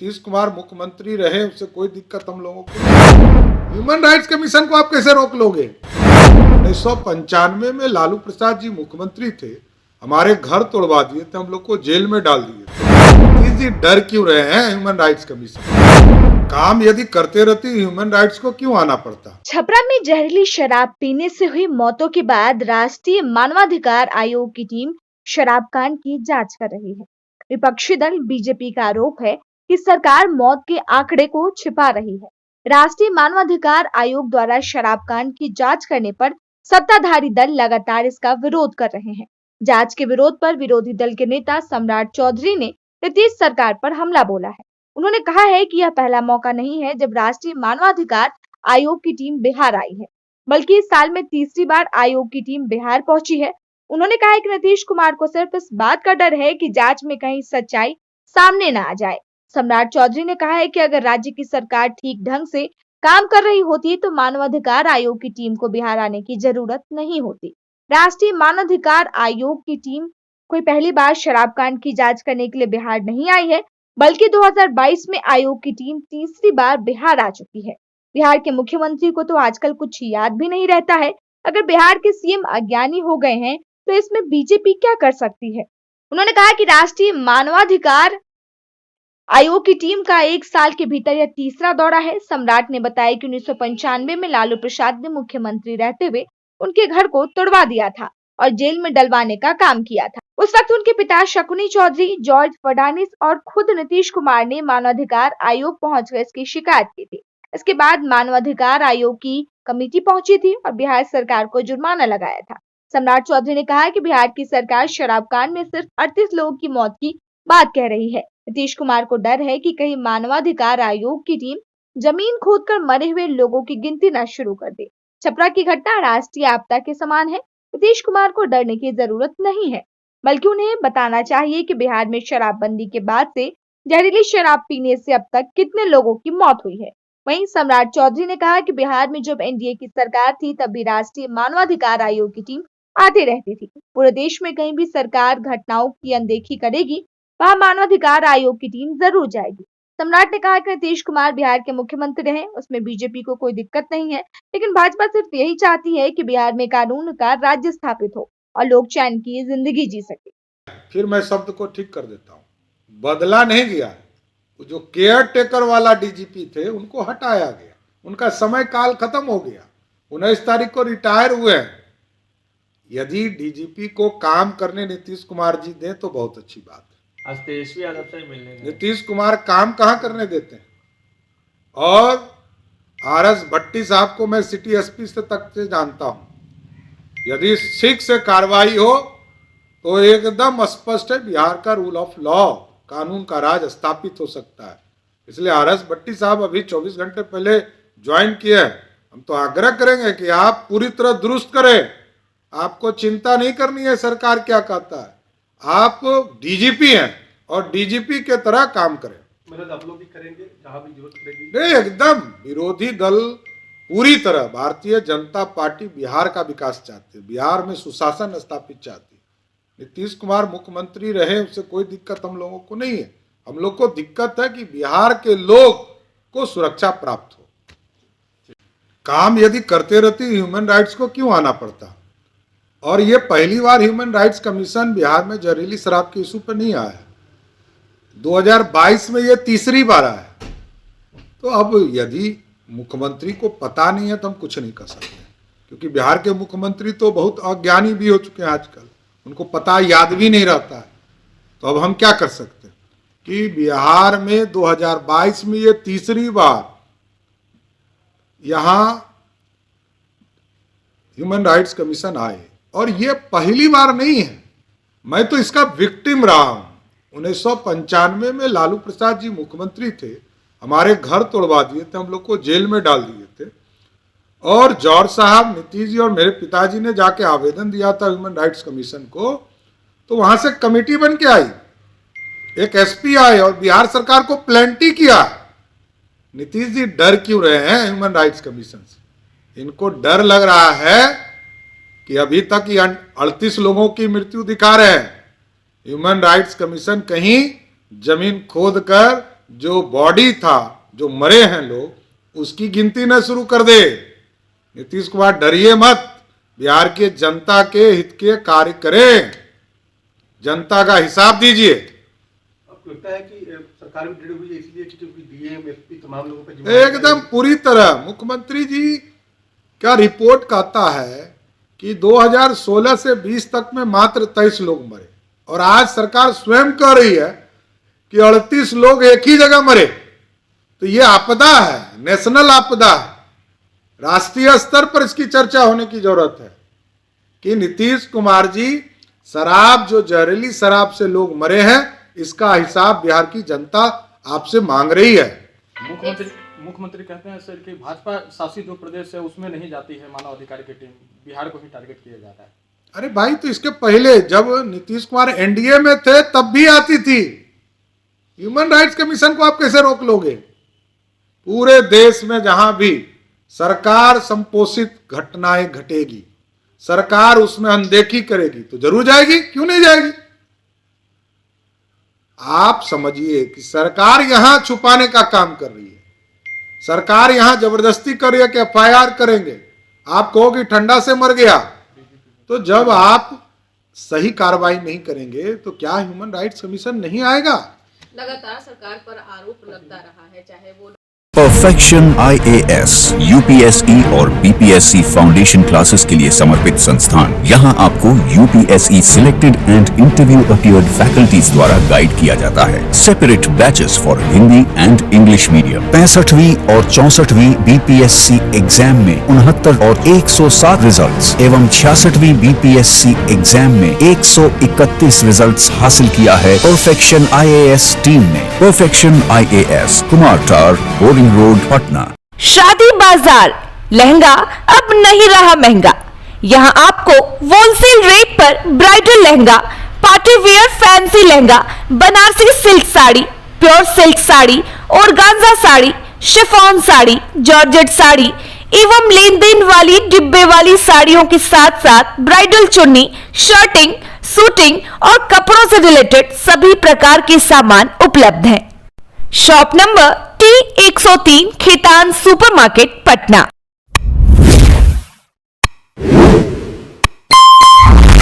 नीतीश कुमार मुख्यमंत्री रहे, उससे कोई दिक्कत हम लोगों को नहीं। ह्यूमन राइट्स कमीशन को आप कैसे रोक लोगे? 1995 में लालू प्रसाद जी मुख्यमंत्री थे, हमारे घर तोड़वा दिए थे, हम लोग को जेल में डाल दिए थे। नीतीश जी डर क्यों रहे हैं ह्यूमन राइट्स कमीशन? काम यदि करते रहती ह्यूमन राइट्स को क्यों आना पड़ता? छपरा में जहरीली शराब पीने से हुई मौतों के बाद राष्ट्रीय मानवाधिकार आयोग की टीम शराब कांड की जांच कर रही है। विपक्षी दल बीजेपी का आरोप है कि सरकार मौत के आंकड़े को छिपा रही है। राष्ट्रीय मानवाधिकार आयोग द्वारा शराब कांड की जांच करने पर सत्ताधारी दल लगातार इसका विरोध कर रहे हैं। जांच के विरोध पर विरोधी दल के नेता सम्राट चौधरी ने नीतीश सरकार पर हमला बोला है। उन्होंने कहा है कि यह पहला मौका नहीं है जब राष्ट्रीय मानवाधिकार आयोग की टीम बिहार आई है, बल्कि इस साल में तीसरी बार आयोग की टीम बिहार पहुंची है। उन्होंने कहा है कि नीतीश कुमार को सिर्फ इस बात का डर है कि जांच में कहीं सच्चाई सामने न आ जाए। सम्राट चौधरी ने कहा है कि अगर राज्य की सरकार ठीक ढंग से काम कर रही होती तो मानवाधिकार आयोग की टीम को बिहार आने की जरूरत नहीं होती। राष्ट्रीय मानवाधिकार आयोग की टीम कोई पहली बार शराब कांड की जांच करने के लिए बिहार नहीं आई है, बल्कि 2022 में आयोग की टीम तीसरी बार बिहार आ चुकी है। बिहार के मुख्यमंत्री को तो आजकल कुछ याद भी नहीं रहता है। अगर बिहार के सीएम अज्ञानी हो गए हैं तो इसमें बीजेपी क्या कर सकती है? उन्होंने कहा कि राष्ट्रीय मानवाधिकार आयोग की टीम का 1 साल के भीतर यह तीसरा दौरा है। सम्राट ने बताया कि 1995 में लालू प्रसाद ने मुख्यमंत्री रहते हुए उनके घर को तोड़वा दिया था और जेल में डलवाने का काम किया था। उस वक्त उनके पिता शकुनी चौधरी, जॉर्ज फर्नांडिस और खुद नीतीश कुमार ने मानवाधिकार आयोग पहुंचकर इसकी शिकायत की थी। इसके बाद मानवाधिकार आयोग की कमेटी पहुंची थी और बिहार सरकार को जुर्माना लगाया था। सम्राट चौधरी ने कहा कि बिहार की सरकार शराब कांड में सिर्फ 38 लोगों की मौत की बात कह रही है। नीतीश कुमार को डर है कि कहीं मानवाधिकार आयोग की टीम जमीन खोदकर मरे हुए लोगों की गिनती न शुरू कर दे। छपरा की घटना राष्ट्रीय आपदा के समान है। नीतीश कुमार को डरने की जरूरत नहीं है, बल्कि उन्हें बताना चाहिए कि बिहार में शराबबंदी के बाद से जहरीली शराब पीने से अब तक कितने लोगों की मौत हुई है। वहीं सम्राट चौधरी ने कहा कि बिहार में जब एनडीए की सरकार थी तब भी राष्ट्रीय मानवाधिकार आयोग की टीम आती रहती थी। पूरे देश में कहीं भी सरकार घटनाओं की अनदेखी करेगी, वहां मानवाधिकार आयोग की टीम जरूर जाएगी। सम्राट ने कहा कि नीतीश कुमार बिहार के मुख्यमंत्री रहे, उसमें बीजेपी को कोई दिक्कत नहीं है, लेकिन भाजपा सिर्फ यही चाहती है कि बिहार में कानून का राज्य स्थापित हो और लोग चैन की जिंदगी जी सके। फिर मैं शब्द को ठीक कर देता हूँ, बदला नहीं गया है। वो जो केयर टेकर वाला डीजीपी थे उनको हटाया गया, उनका समय काल खत्म हो गया, 19 तारीख को रिटायर हुए हैं। यदि डीजीपी को काम करने नीतीश कुमार जी दें तो बहुत अच्छी बात है। आज तेजस्वी यादव से मिलने गए। नीतीश कुमार काम कहाँ करने देते हैं? और आरएस भट्टी साहब को मैं सिटी एसपी से तक से जानता हूं। यदि ठीक से कार्रवाई हो तो एकदम स्पष्ट है, बिहार का रूल ऑफ लॉ, कानून का राज स्थापित हो सकता है। इसलिए आरएस भट्टी साहब अभी 24 घंटे पहले ज्वाइन किए हैं। हम तो आग्रह करेंगे कि आप पूरी तरह दुरुस्त करें। आपको चिंता नहीं करनी है सरकार क्या कहता है, आप डीजीपी हैं और डीजीपी के तरह काम करें। मदद आप लोग भी करेंगे जहां भी जरूरत पड़ेगी? नहीं, एकदम। विरोधी दल पूरी तरह, भारतीय जनता पार्टी बिहार का विकास चाहती है, बिहार में सुशासन स्थापित चाहती है। नीतीश कुमार मुख्यमंत्री रहे, उससे कोई दिक्कत हम लोगों को नहीं है। हम लोग को दिक्कत है कि बिहार के लोग को सुरक्षा प्राप्त हो। काम यदि करते रहती ह्यूमन राइट्स को क्यों आना पड़ता? और ये पहली बार ह्यूमन राइट्स कमीशन बिहार में जहरीली शराब के इशू पर नहीं आया। 2022 में ये तीसरी बार आया। तो अब यदि मुख्यमंत्री को पता नहीं है तो हम कुछ नहीं कर सकते, क्योंकि बिहार के मुख्यमंत्री तो बहुत अज्ञानी भी हो चुके हैं आजकल, उनको पता याद भी नहीं रहता है। तो अब हम क्या कर सकते हैं कि बिहार में 2022 में ये तीसरी बार यहाँ ह्यूमन राइट्स कमीशन आए, और ये पहली बार नहीं है। मैं तो इसका विक्टिम रहा हूं। 1995 में लालू प्रसाद जी मुख्यमंत्री थे, हमारे घर तोड़वा दिए थे, हम लोग को जेल में डाल दिए थे। और जॉर्ज साहब, नीतीश जी और मेरे पिताजी ने जाके आवेदन दिया था ह्यूमन राइट्स कमीशन को, तो वहां से कमेटी बन के आई, एक एसपी आए और बिहार सरकार को प्लेंटी किया। नीतीश जी डर क्यों रहे हैं ह्यूमन राइट्स कमीशन से? इनको डर लग रहा है कि अभी तक ये 38 लोगों की मृत्यु दिखा रहे हैं। ह्यूमन राइट्स कमीशन कहीं जमीन खोद कर जो बॉडी था, जो मरे हैं लोग, उसकी गिनती न शुरू कर दे। नीतीश कुमार डरिए मत, बिहार के जनता के हित के कार्य करें, जनता का हिसाब दीजिए। आपको लगता है कि सरकार भी दृढ़ हुई है इसलिए क्योंकि डीएम एसपी तमाम लोगों पर जिम्मेदारी एकदम पूरी तरह मुख्यमंत्री जी का रिपोर्ट कहता है कि 2016 से 20 तक में मात्र 23 लोग मरे, और आज सरकार स्वयं कह रही है कि 38 लोग एक ही जगह मरे। तो ये आपदा है, नेशनल आपदा है। राष्ट्रीय स्तर पर इसकी चर्चा होने की जरूरत है कि नीतीश कुमार जी, शराब, जो जहरीली शराब से लोग मरे हैं, इसका हिसाब बिहार की जनता आपसे मांग रही है। मुख्यमंत्री कहते हैं सर कि भाजपा शासित जो प्रदेश है उसमें नहीं जाती है मानव अधिकार की टीम, बिहार को ही टारगेट किया जाता है। अरे भाई, तो इसके पहले जब नीतीश कुमार एनडीए में थे तब भी आती थी। ह्यूमन राइट्स कमीशन को आप कैसे रोक लोगे? पूरे देश में जहां भी सरकार संपोषित घटनाएं घटेगी, सरकार उसमें अनदेखी करेगी तो जरूर जाएगी, क्यों नहीं जाएगी? आप समझिए कि सरकार यहां छुपाने का काम कर रही है, सरकार यहां जबरदस्ती कर रही है कि एफआईआर करेंगे। आप कहो कि ठंडा से मर गया, तो जब आप सही कार्रवाई नहीं करेंगे तो क्या ह्यूमन राइट्स कमीशन नहीं आएगा? लगातार सरकार पर आरोप लगता रहा है, चाहे वो परफेक्शन IAS, UPSE और BPSC फाउंडेशन क्लासेस के लिए समर्पित संस्थान। यहाँ आपको UPSE selected and interview appeared faculties द्वारा गाइड किया जाता है। Separate batches for Hindi and English medium. 65वीं और 64वीं BPSC एग्जाम में 69 और 107 रिजल्ट्स एवं 66वीं BPSC एग्जाम में 131 रिजल्ट्स हासिल किया है परफेक्शन IAS टीम ने। परफेक्शन IAS, कुमार टार, बोरिंग रोड, पटना। शादी बाजार लहंगा अब नहीं रहा महंगा। यहाँ आपको होलसेल रेट पर bridal lehenga, party wear fancy lehenga, Banarasi silk sari, pure silk sari, organza sari, chiffon sari, georgette sari एवं लेन देन वाली डिब्बे वाली साड़ियों के साथ साथ ब्राइडल चुन्नी, शर्टिंग, सूटिंग और कपड़ों से रिलेटेड सभी प्रकार के सामान उपलब्ध हैं। Shop number T103, Khetan supermarket, Patna.